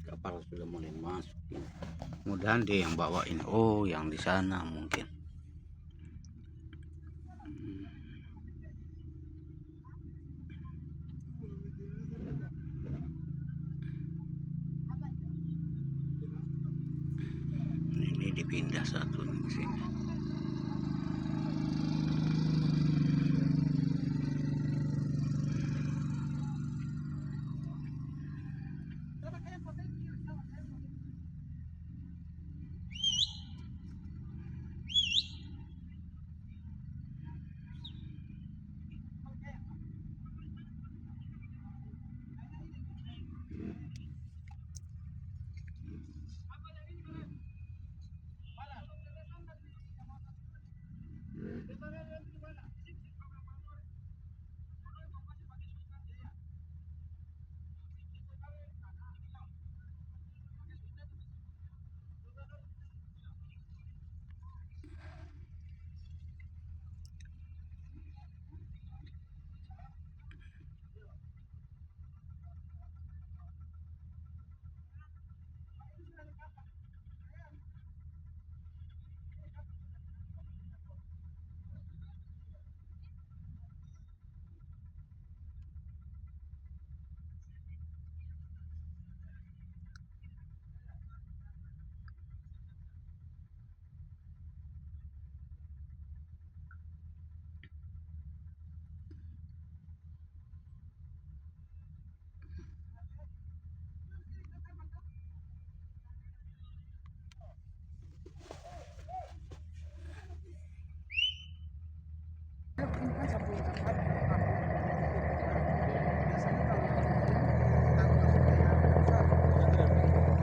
Kapal sudah mulai masuk. Mudahan dia yang bawain. Oh, yang di sana mungkin. Ini dipindah satu di sini.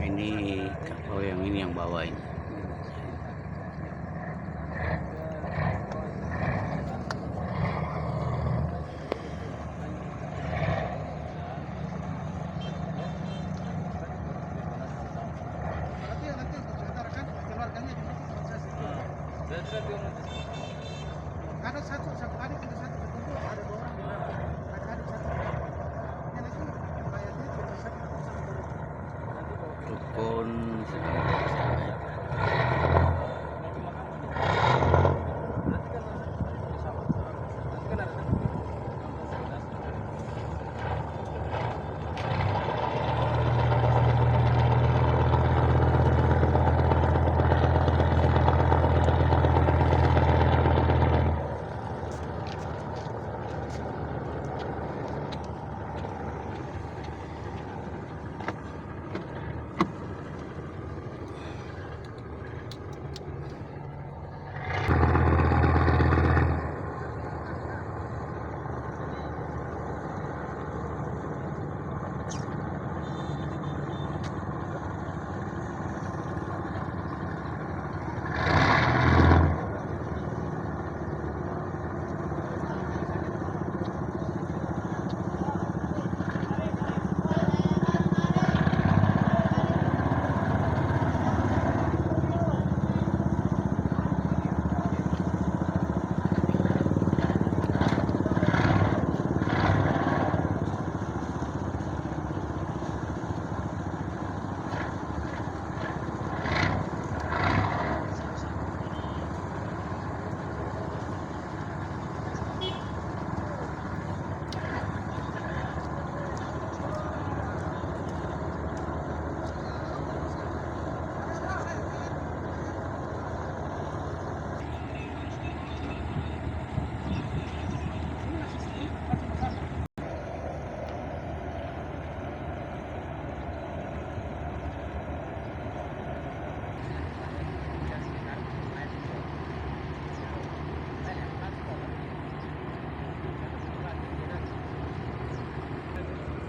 Ini kapal yang ini yang bawa ini. Ada satu hari ada satu ketemu ada 2 orang di belakang. Ada satu. Ya nanti bayarnya cuma satu. Dukun sedang bersama.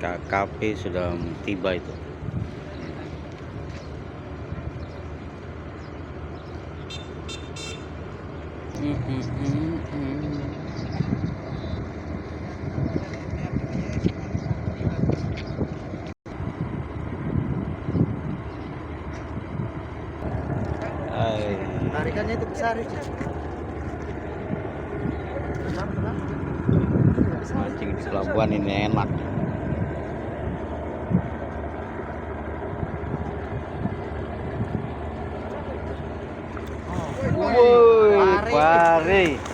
KKP sudah tiba itu. Tarikannya itu besar itu. Mancing di pelabuhan ini enak.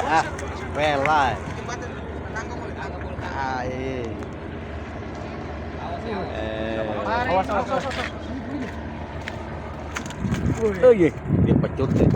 Ah, pelai. Jembatan tangga mulai tangga. Ah, iya. Awas. Oh iya, dia pecut deh.